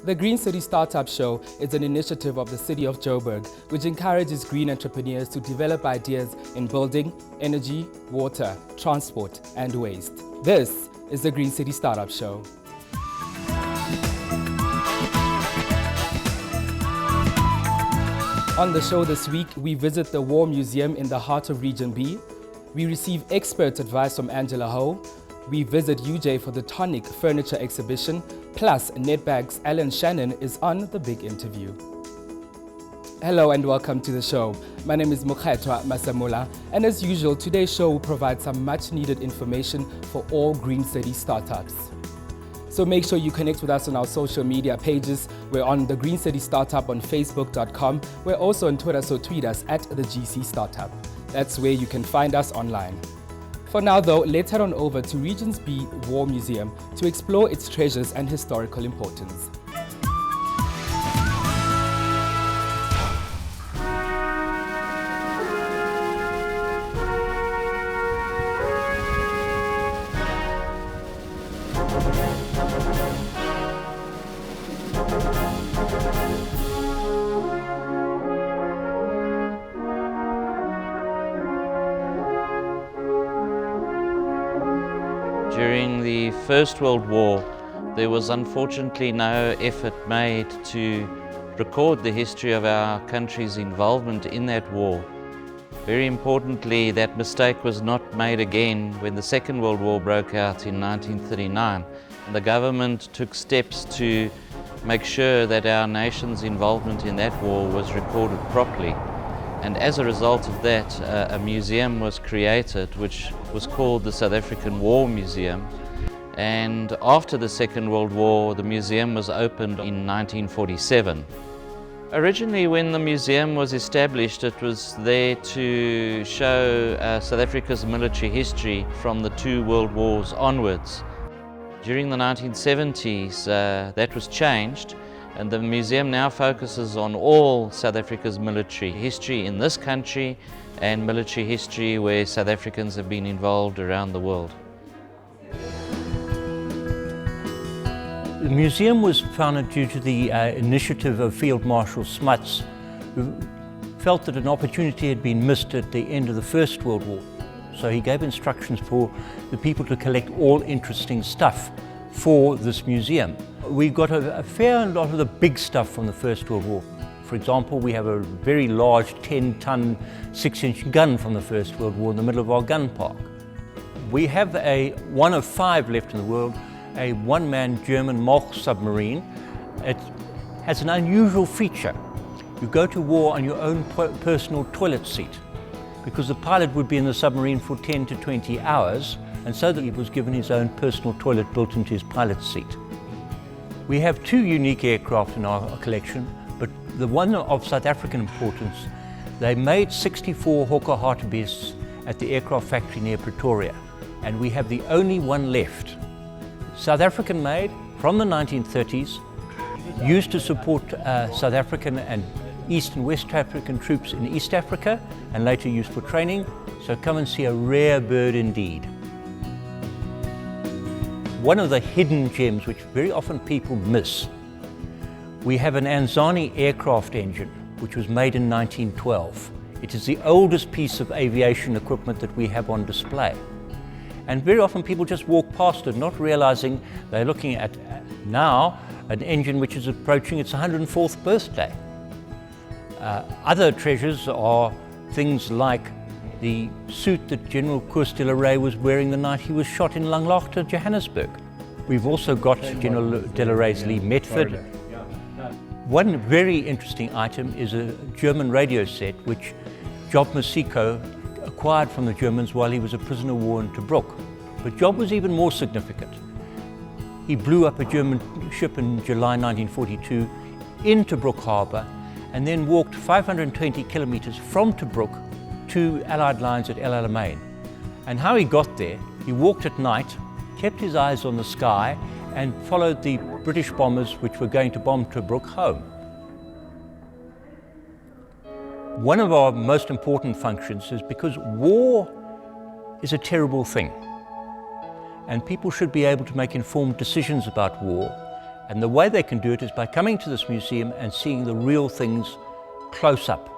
The Green City Startup Show is an initiative of the City of Joburg, which encourages green entrepreneurs to develop ideas in building, energy, water, transport, and waste. This is the Green City Startup Show. On the show this week, we visit the War Museum in the heart of Region B. We receive expert advice from Angela Ho. We visit UJ for the Tonic Furniture Exhibition, plus Nedbag's Alan Shannon is on the big interview. Hello and welcome to the show. My name is Mokhetwa Masamula, and as usual, today's show will provide some much needed information for all Green City startups. So make sure you connect with us on our social media pages. We're on the Green City Startup on Facebook.com. We're also on Twitter, so tweet us at the GC Startup. That's where you can find us online. For now though, let's head on over to Regions B War Museum to explore its treasures and historical importance. During the First World War, there was unfortunately no effort made to record the history of our country's involvement in that war. Very importantly, that mistake was not made again when the Second World War broke out in 1939. The government took steps to make sure that our nation's involvement in that war was recorded properly. And as a result of that, a museum was created which was called the South African War Museum. And after the Second World War, the museum was opened in 1947. Originally, when the museum was established, it was there to show South Africa's military history from the two world wars onwards. During the 1970s, that was changed, and the museum now focuses on all South Africa's military history in this country and military history where South Africans have been involved around the world. The museum was founded due to the initiative of Field Marshal Smuts, who felt that an opportunity had been missed at the end of the First World War. So he gave instructions for the people to collect all interesting stuff for this museum. We got a fair lot of the big stuff from the First World War. For example, we have a very large 10-ton, 6-inch gun from the First World War in the middle of our gun park. We have one of 5 left in the world, a one-man German Mach submarine. It has an unusual feature. You go to war on your own personal toilet seat, because the pilot would be in the submarine for 10 to 20 hours, and so that he was given his own personal toilet built into his pilot's seat. We have 2 unique aircraft in our collection, but the one of South African importance, they made 64 Hawker Hartebeests at the aircraft factory near Pretoria, and we have the only one left. South African made, from the 1930s, used to support South African and East and West African troops in East Africa, and later used for training, so come and see a rare bird indeed. One of the hidden gems which very often people miss, we have an Anzani aircraft engine which was made in 1912. It is the oldest piece of aviation equipment that we have on display. And very often people just walk past it, not realizing they're looking at now an engine which is approaching its 104th birthday. Other treasures are things like the suit that General Koos de la Rey was wearing the night he was shot in Langlaagte, Johannesburg. We've also got General de la Rey's Lee Metford. One very interesting item is a German radio set which Job Masiko acquired from the Germans while he was a prisoner of war in Tobruk. But Job was even more significant. He blew up a German ship in July 1942 in Tobruk Harbour and then walked 520 kilometers from Tobruk to Allied lines at El Alamein. And how he got there, he walked at night, kept his eyes on the sky, and followed the British bombers which were going to bomb Tobruk home. One of our most important functions is because war is a terrible thing, and people should be able to make informed decisions about war And the way they can do it is by coming to this museum and seeing the real things close up.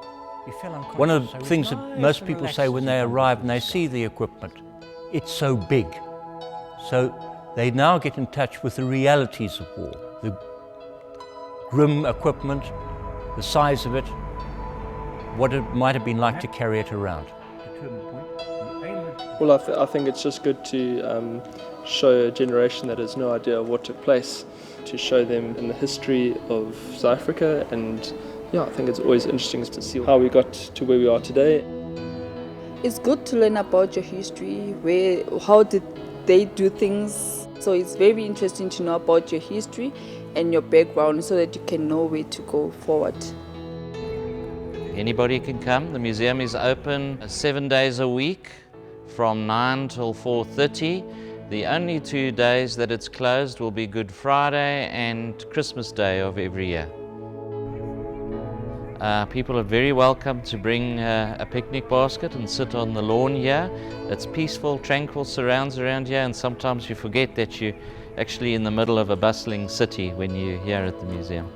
One of the things that most people say when they arrive and they see the equipment, it's so big. So they now get in touch with the realities of war, the grim equipment, the size of it, what it might have been like to carry it around. Well, I think it's just good to show a generation that has no idea of what took place, to show them in the history of South Africa, and yeah, I think it's always interesting to see how we got to where we are today. It's good to learn about your history, how did they do things. So it's very interesting to know about your history and your background so that you can know where to go forward. Anybody can come. The museum is open 7 days a week from 9 till 4:30. The only 2 days that it's closed will be Good Friday and Christmas Day of every year. People are very welcome to bring a picnic basket and sit on the lawn here. It's peaceful, tranquil surrounds around here, and sometimes you forget that you're actually in the middle of a bustling city when you're here at the museum.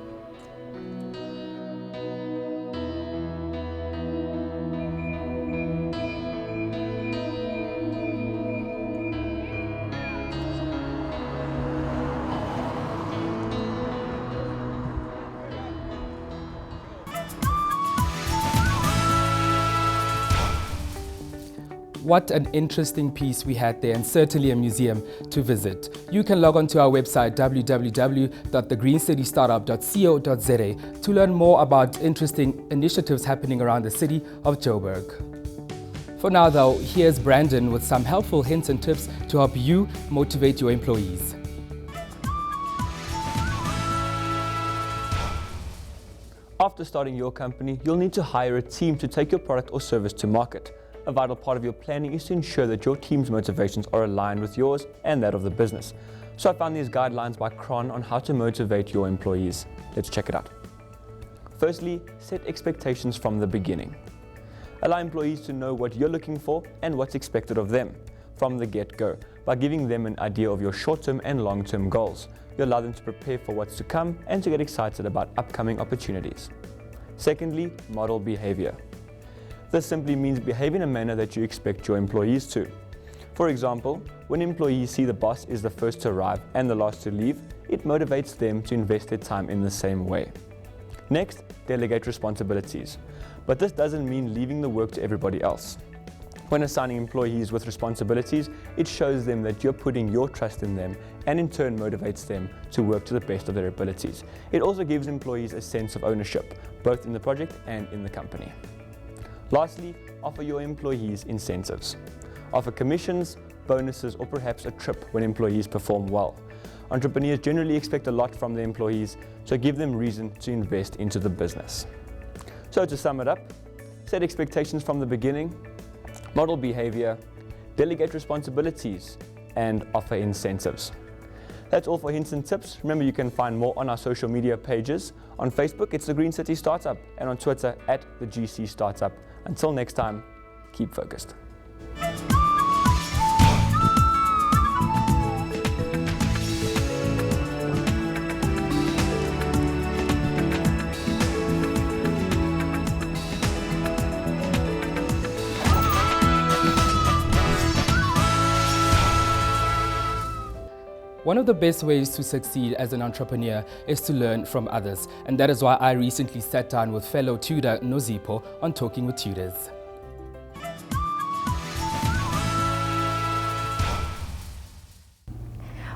What an interesting piece we had there, and certainly a museum to visit. You can log on to our website www.TheGreenCityStartup.co.za to learn more about interesting initiatives happening around the city of Joburg. For now though, here's Brandon with some helpful hints and tips to help you motivate your employees. After starting your company, you'll need to hire a team to take your product or service to market. A vital part of your planning is to ensure that your team's motivations are aligned with yours and that of the business. So I found these guidelines by Cron on how to motivate your employees. Let's check it out. Firstly, set expectations from the beginning. Allow employees to know what you're looking for and what's expected of them from the get-go. By giving them an idea of your short-term and long-term goals, you allow them to prepare for what's to come and to get excited about upcoming opportunities. Secondly, model behavior. This simply means behave in a manner that you expect your employees to. For example, when employees see the boss is the first to arrive and the last to leave, it motivates them to invest their time in the same way. Next, delegate responsibilities. But this doesn't mean leaving the work to everybody else. When assigning employees with responsibilities, it shows them that you're putting your trust in them and in turn motivates them to work to the best of their abilities. It also gives employees a sense of ownership, both in the project and in the company. Lastly, offer your employees incentives. Offer commissions, bonuses, or perhaps a trip when employees perform well. Entrepreneurs generally expect a lot from their employees, so give them reason to invest into the business. So to sum it up, set expectations from the beginning, model behavior, delegate responsibilities, and offer incentives. That's all for hints and tips. Remember, you can find more on our social media pages. On Facebook, it's The Green City Startup, and on Twitter, @TheGC Startup. Until next time, keep focused. One of the best ways to succeed as an entrepreneur is to learn from others, and that is why I recently sat down with fellow tutor Nozipho on Talking with Tutors.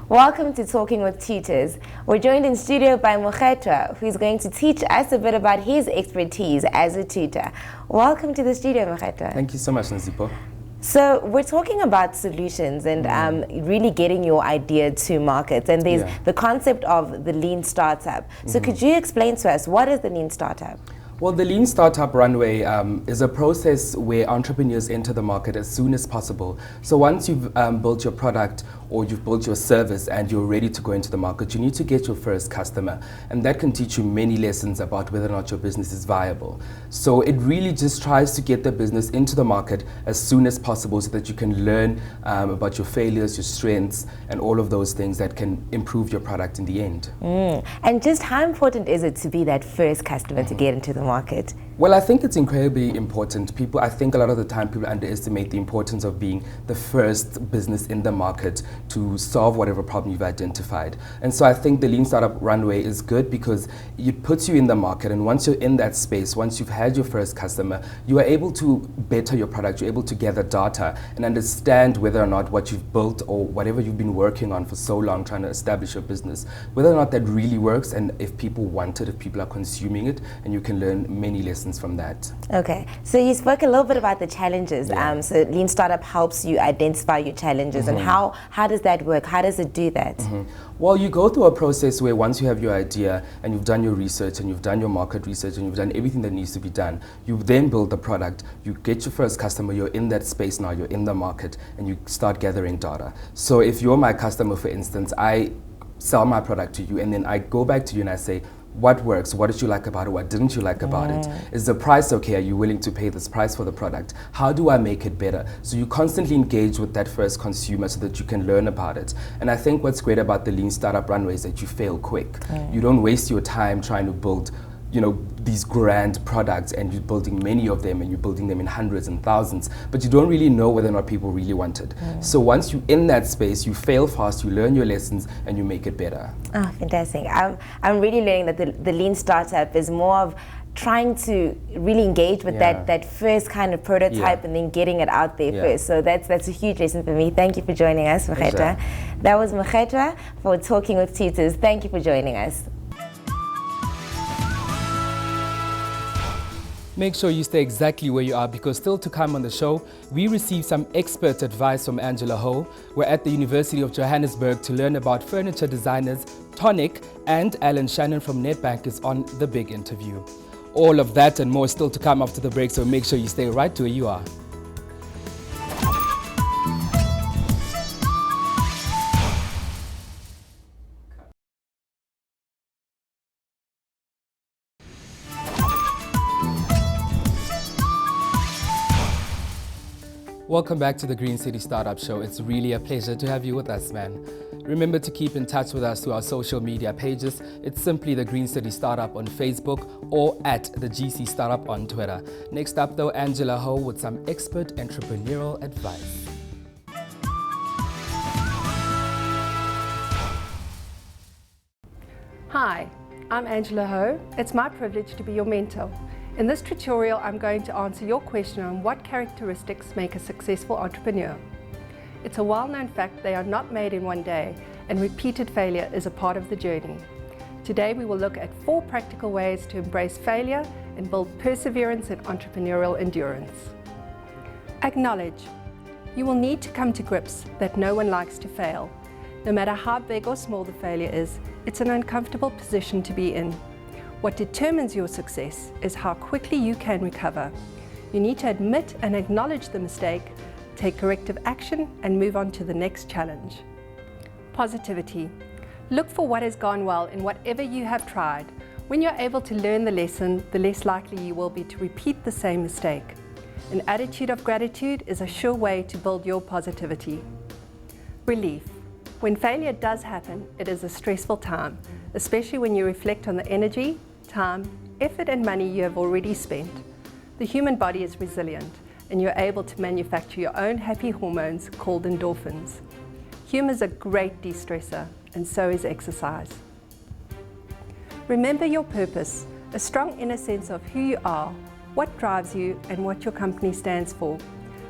Welcome to Talking with Tutors. We're joined in studio by Mokhetwa, who's going to teach us a bit about his expertise as a tutor. Welcome to the studio, Mokhetwa. Thank you so much, Nozipho. So we're talking about solutions and really getting your idea to market. And there's the concept of the lean startup. So could you explain to us, what is the lean startup? Well, the Lean Startup Runway is a process where entrepreneurs enter the market as soon as possible. So once you've built your product or you've built your service and you're ready to go into the market, you need to get your first customer. And that can teach you many lessons about whether or not your business is viable. So it really just tries to get the business into the market as soon as possible so that you can learn about your failures, your strengths, and all of those things that can improve your product in the end. And just how important is it to be that first customer to get into the market? Well, I think it's incredibly important. I think a lot of the time people underestimate the importance of being the first business in the market to solve whatever problem you've identified. And so I think the Lean Startup Runway is good because it puts you in the market, and once you're in that space, once you've had your first customer, you are able to better your product, you're able to gather data and understand whether or not what you've built or whatever you've been working on for so long trying to establish your business, whether or not that really works, and if people want it, if people are consuming it, and you can learn many lessons from that. Okay, so you spoke a little bit about the challenges. So Lean Startup helps you identify your challenges, and how does that work? How does it do that? Well, you go through a process where once you have your idea and you've done your research and you've done your market research and you've done everything that needs to be done, you then build the product, you get your first customer, you're in that space now, you're in the market, and you start gathering data. So if you're my customer, for instance, I sell my product to you, and then I go back to you and I say, what works? What did you like about it? What didn't you like about it? Is the price okay? Are you willing to pay this price for the product? How do I make it better? So you constantly engage with that first consumer so that you can learn about it. And I think what's great about the Lean Startup Runway is that you fail quick. You don't waste your time trying to build these grand products, and you're building many of them, and you're building them in hundreds and thousands, but you don't really know whether or not people really want it. So once you're in that space, you fail fast, you learn your lessons, and you make it better. Oh, fantastic. I'm really learning that the Lean Startup is more of trying to really engage with that first kind of prototype and then getting it out there first. So that's a huge lesson for me. Thank you for joining us, Mokgethwa. That was Mokgethwa for Talking with Tutors. Thank you for joining us. Make sure you stay exactly where you are, because still to come on the show, we received some expert advice from Angela Ho. We're at the University of Johannesburg to learn about furniture designers Tonic, and Alan Shannon from Nedbank is on the big interview. All of that and more still to come after the break, so make sure you stay right where you are. Welcome back to the Green City Startup Show. It's really a pleasure to have you with us, man. Remember to keep in touch with us through our social media pages. It's simply the Green City Startup on Facebook or at the GC Startup on Twitter. Next up though, Angela Ho with some expert entrepreneurial advice. Hi, I'm Angela Ho. It's my privilege to be your mentor. In this tutorial, I'm going to answer your question on what characteristics make a successful entrepreneur. It's a well-known fact they are not made in one day, and repeated failure is a part of the journey. Today, we will look at 4 practical ways to embrace failure and build perseverance and entrepreneurial endurance. Acknowledge. You will need to come to grips that no one likes to fail. No matter how big or small the failure is, it's an uncomfortable position to be in. What determines your success is how quickly you can recover. You need to admit and acknowledge the mistake, take corrective action, and move on to the next challenge. Positivity. Look for what has gone well in whatever you have tried. When you're able to learn the lesson, the less likely you will be to repeat the same mistake. An attitude of gratitude is a sure way to build your positivity. Relief. When failure does happen, it is a stressful time, especially when you reflect on the energy, time, effort and money you have already spent. The human body is resilient, and you're able to manufacture your own happy hormones called endorphins. Humor is a great de-stressor, and so is exercise. Remember your purpose, a strong inner sense of who you are, what drives you, and what your company stands for.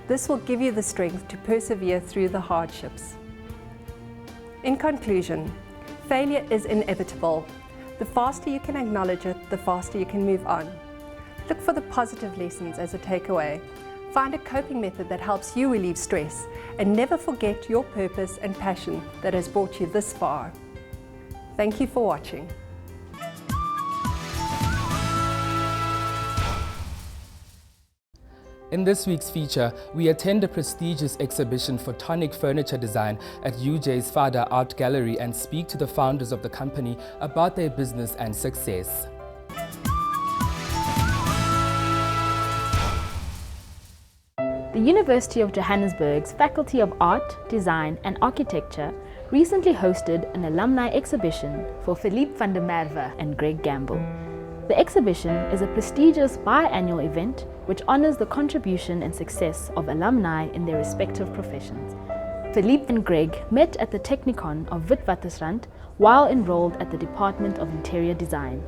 This will give you the strength to persevere through the hardships. In conclusion, failure is inevitable. The faster you can acknowledge it, the faster you can move on. Look for the positive lessons as a takeaway. Find a coping method that helps you relieve stress, and never forget your purpose and passion that has brought you this far. Thank you for watching. In this week's feature, we attend a prestigious exhibition for tonic furniture design at UJ's Fada Art Gallery and speak to the founders of the company about their business and success. The University of Johannesburg's Faculty of Art, Design and Architecture recently hosted an alumni exhibition for Philippe van der Merwe and Greg Gamble. The exhibition is a prestigious biannual event which honors the contribution and success of alumni in their respective professions. Philippe and Greg met at the Technikon of Witwatersrand while enrolled at the Department of Interior Design.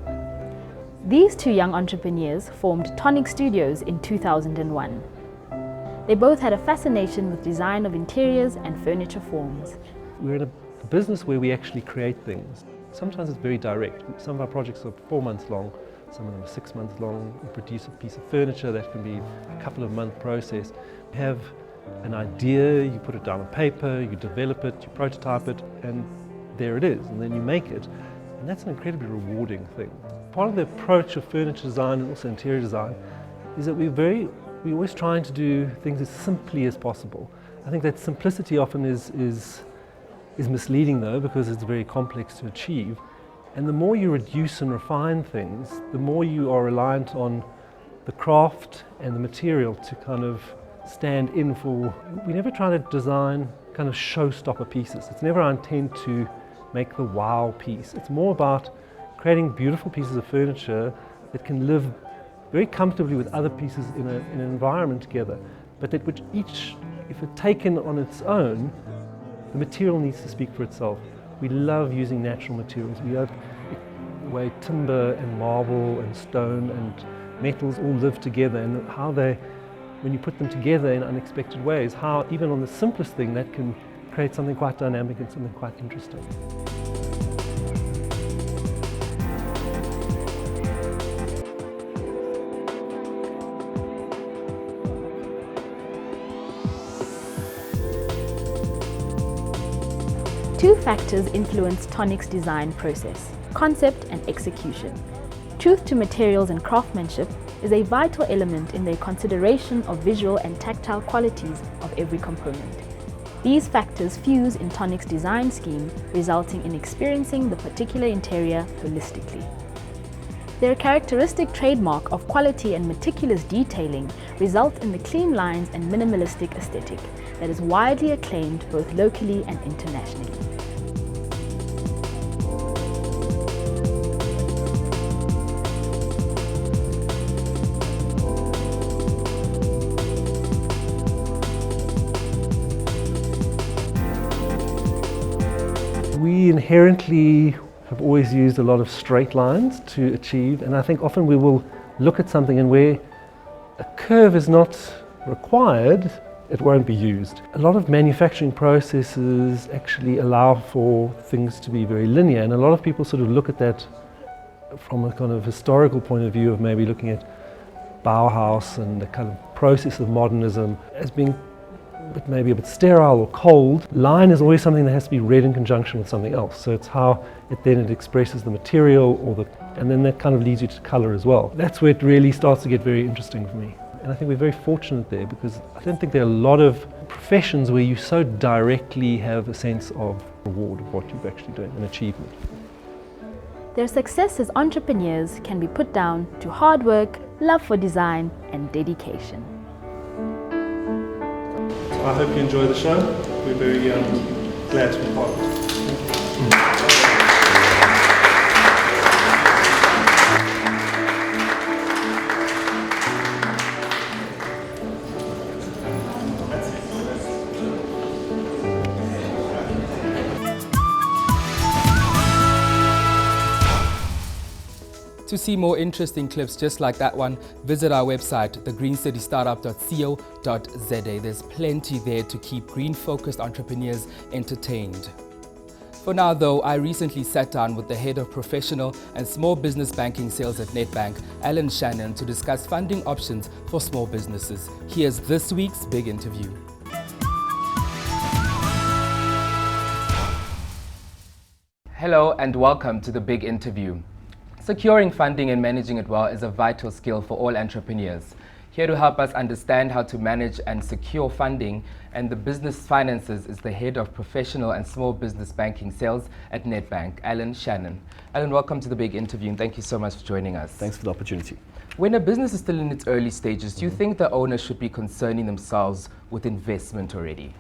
These two young entrepreneurs formed Tonic Studios in 2001. They both had a fascination with design of interiors and furniture forms. We're in a business where we actually create things. Sometimes it's very direct. Some of our projects are 4 months long, some of them are 6 months long. We produce a piece of furniture that can be a couple of month process. You have an idea, you put it down on paper, you develop it, you prototype it, and there it is, and then you make it. And that's an incredibly rewarding thing. Part of the approach of furniture design and also interior design is that we're always trying to do things as simply as possible. I think that simplicity often is misleading though, because it's very complex to achieve. And the more you reduce and refine things, the more you are reliant on the craft and the material to kind of stand in for. We never try to design kind of showstopper pieces. It's never our intent to make the wow piece. It's more about creating beautiful pieces of furniture that can live very comfortably with other pieces in an environment together, but that which each, if it's taken on its own, the material needs to speak for itself. We love using natural materials. We love the way timber and marble and stone and metals all live together, and how they, when you put them together in unexpected ways, how even on the simplest thing that can create something quite dynamic and something quite interesting. Two factors influence Tonic's design process: concept and execution. Truth to materials and craftsmanship is a vital element in their consideration of visual and tactile qualities of every component. These factors fuse in Tonic's design scheme, resulting in experiencing the particular interior holistically. Their characteristic trademark of quality and meticulous detailing result in the clean lines and minimalistic aesthetic that is widely acclaimed both locally and internationally. We inherently have always used a lot of straight lines to achieve, and I think often we will look at something and where a curve is not required, it won't be used. A lot of manufacturing processes actually allow for things to be very linear, and a lot of people sort of look at that from a kind of historical point of view of maybe looking at Bauhaus and the kind of process of modernism as being maybe a bit sterile or cold. Line is always something that has to be read in conjunction with something else. So it's how it expresses the material, and then that kind of leads you to color as well. That's where it really starts to get very interesting for me. And I think we're very fortunate there, because I don't think there are a lot of professions where you so directly have a sense of reward of what you're actually doing, an achievement. Their success as entrepreneurs can be put down to hard work, love for design, and dedication. I hope you enjoy the show. We're very glad to be part of it. To see more interesting clips just like that one, visit our website, TheGreenCityStartup.co.za. There's plenty there to keep green-focused entrepreneurs entertained. For now though, I recently sat down with the head of professional and small business banking sales at Nedbank, Alan Shannon, to discuss funding options for small businesses. Here's this week's big interview. Hello and welcome to the big interview. Securing funding and managing it well is a vital skill for all entrepreneurs. Here to help us understand how to manage and secure funding and the business finances is the Head of Professional and Small Business Banking Sales at Nedbank, Alan Shannon. Alan, welcome to the big interview and thank you so much for joining us. Thanks for the opportunity. When a business is still in its early stages, do you think the owner should be concerning themselves with investment already?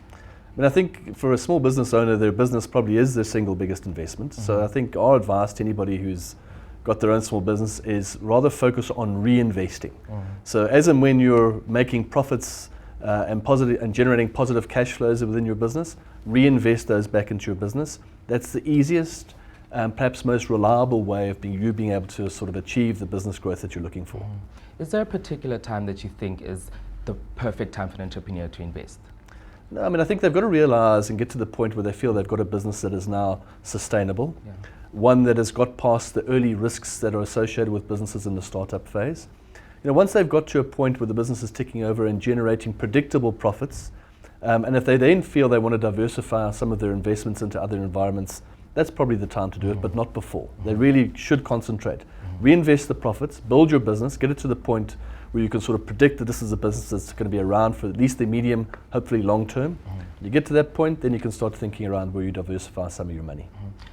I think for a small business owner, their business probably is their single biggest investment. So I think our advice to anybody who's got their own small business is rather focus on reinvesting. So as and when you're making profits and generating positive cash flows within your business, reinvest those back into your business. That's the easiest, perhaps most reliable way of you being able to sort of achieve the business growth that you're looking for. Is there a particular time that you think is the perfect time for an entrepreneur to invest? No, I think they've got to realize and get to the point where they feel they've got a business that is now sustainable, one that has got past the early risks that are associated with businesses in the startup phase. Once they've got to a point where the business is ticking over and generating predictable profits, and if they then feel they want to diversify some of their investments into other environments, that's probably the time to do it, but not before. They really should concentrate. Reinvest the profits, build your business, get it to the point where you can sort of predict that this is a business that's going to be around for at least the medium, hopefully long term. You get to that point, then you can start thinking around where you diversify some of your money.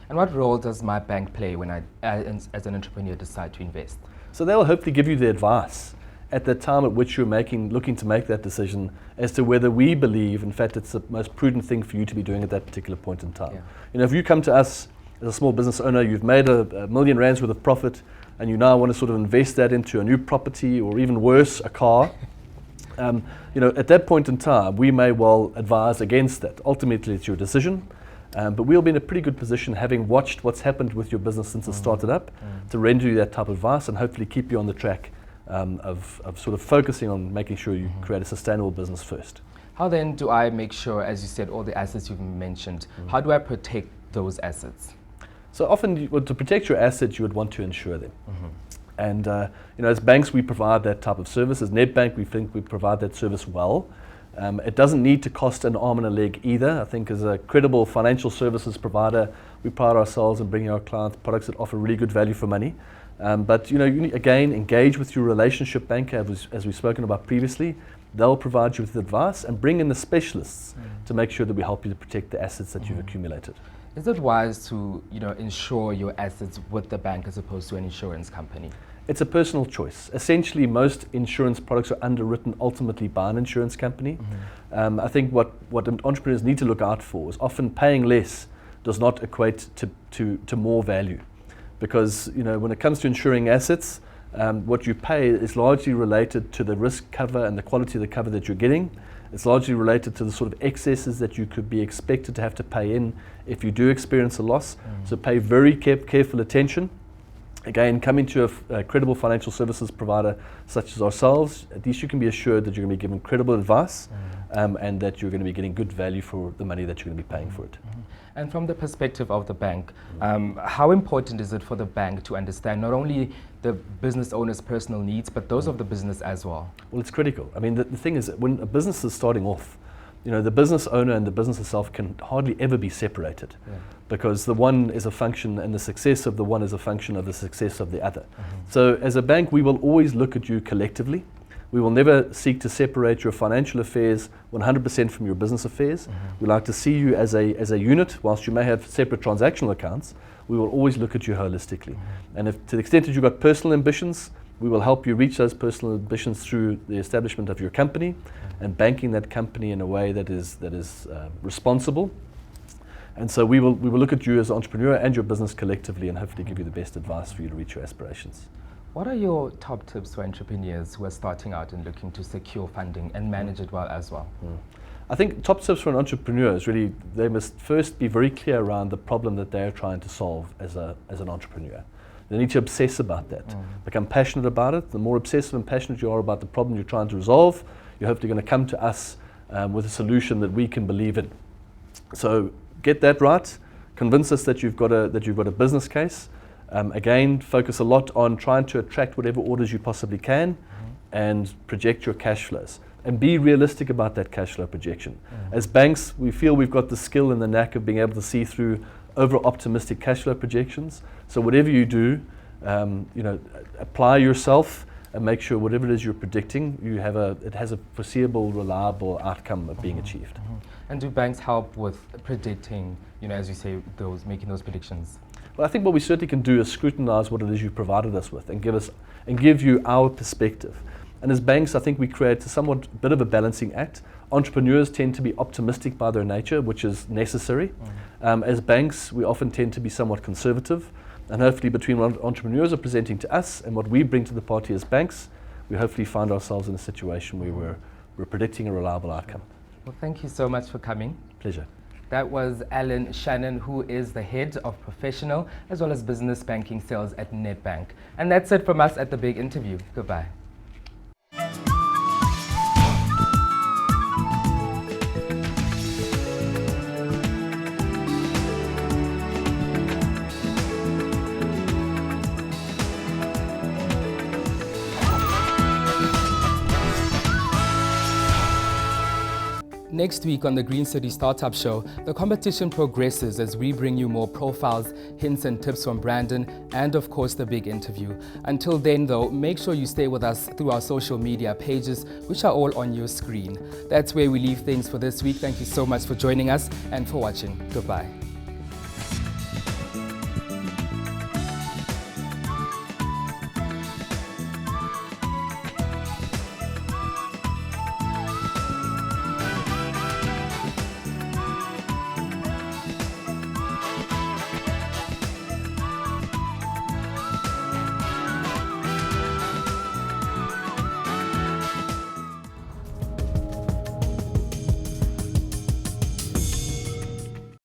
And what role does my bank play when I, as an entrepreneur, decide to invest? So they'll hopefully give you the advice at the time at which you're looking to make that decision as to whether we believe, in fact, it's the most prudent thing for you to be doing at that particular point in time. If you come to us as a small business owner, you've made a R1 million worth of profit, and you now want to sort of invest that into a new property or even worse, a car, at that point in time, we may well advise against that. Ultimately, it's your decision, but we'll be in a pretty good position, having watched what's happened with your business since it started up, to render you that type of advice and hopefully keep you on the track of sort of focusing on making sure you create a sustainable business first. How then do I make sure, as you said, all the assets you've mentioned, how do I protect those assets? So often, to protect your assets, you would want to insure them. And as banks, we provide that type of service. As Nedbank, we think we provide that service well. It doesn't need to cost an arm and a leg either. I think as a credible financial services provider, we pride ourselves in bringing our clients products that offer really good value for money. But you again, engage with your relationship banker, as we've spoken about previously. They'll provide you with advice and bring in the specialists to make sure that we help you to protect the assets that you've accumulated. Is it wise to insure your assets with the bank as opposed to an insurance company? It's a personal choice. Essentially, most insurance products are underwritten ultimately by an insurance company. I think what entrepreneurs need to look out for is often paying less does not equate to more value. Because when it comes to insuring assets, what you pay is largely related to the risk cover and the quality of the cover that you're getting. It's largely related to the sort of excesses that you could be expected to have to pay in if you do experience a loss. So pay very careful attention. Again, coming to a credible financial services provider such as ourselves, at least you can be assured that you're going to be given credible advice and that you're going to be getting good value for the money that you're going to be paying for it. And from the perspective of the bank, how important is it for the bank to understand not only the business owner's personal needs, but those of the business as well? Well, it's critical. The thing is that when a business is starting off, the business owner and the business itself can hardly ever be separated because the one is a function and the success of the one is a function of the success of the other. So as a bank, we will always look at you collectively. We will never seek to separate your financial affairs 100% from your business affairs. We like to see you as a unit. Whilst you may have separate transactional accounts, we will always look at you holistically. And if to the extent that you've got personal ambitions, we will help you reach those personal ambitions through the establishment of your company and banking that company in a way that is responsible. And so we will look at you as an entrepreneur and your business collectively and hopefully give you the best advice for you to reach your aspirations. What are your top tips for entrepreneurs who are starting out and looking to secure funding and manage it well as well? I think top tips for an entrepreneur is really they must first be very clear around the problem that they're trying to solve as an entrepreneur. They need to obsess about that, become passionate about it. The more obsessive and passionate you are about the problem you're trying to resolve, you're hopefully going to come to us with a solution that we can believe in. So get that right. Convince us that you've got a business case. Again, focus a lot on trying to attract whatever orders you possibly can and project your cash flows. And be realistic about that cash flow projection. As banks, we feel we've got the skill and the knack of being able to see through over-optimistic cash flow projections. So whatever you do, apply yourself and make sure whatever it is you're predicting, it has a foreseeable, reliable outcome of being achieved. And do banks help with predicting, as you say, making those predictions? Well, I think what we certainly can do is scrutinize what it is you've provided us with and give you our perspective. And as banks, I think we create a somewhat bit of a balancing act. Entrepreneurs tend to be optimistic by their nature, which is necessary. As banks, we often tend to be somewhat conservative. And hopefully between what entrepreneurs are presenting to us and what we bring to the party as banks, we hopefully find ourselves in a situation where we're predicting a reliable outcome. Well, thank you so much for coming. Pleasure. That was Alan Shannon, who is the head of professional as well as business banking sales at Nedbank. And that's it from us at The Big Interview. Goodbye. Next week on the Green City Startup Show, the competition progresses as we bring you more profiles, hints and tips from Brandon, and of course the big interview. Until then though, make sure you stay with us through our social media pages, which are all on your screen. That's where we leave things for this week. Thank you so much for joining us and for watching. Goodbye.